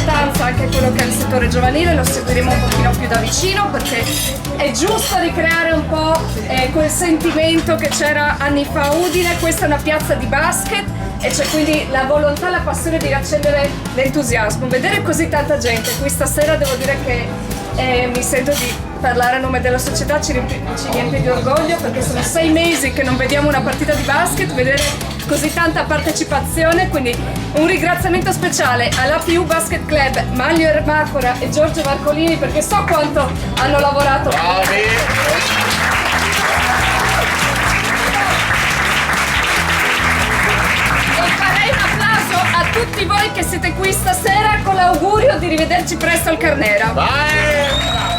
importanza anche quello che è il settore giovanile, lo seguiremo un pochino più da vicino perché è giusto ricreare un po' quel sentimento che c'era anni fa a Udine. Questa è una piazza di basket e c'è quindi la volontà, la passione di riaccendere l'entusiasmo. Vedere così tanta gente qui stasera, devo dire che mi sento di parlare a nome della società, ci riempie di orgoglio perché sono 6 mesi che non vediamo una partita di basket, vedere così tanta partecipazione, quindi un ringraziamento speciale all'APU Basket Club, Manlio Ermacora e Giorgio Marcolini, perché so quanto hanno lavorato. Bravi! E farei un applauso a tutti voi che siete qui stasera con l'augurio di rivederci presto al Carnera. Vai!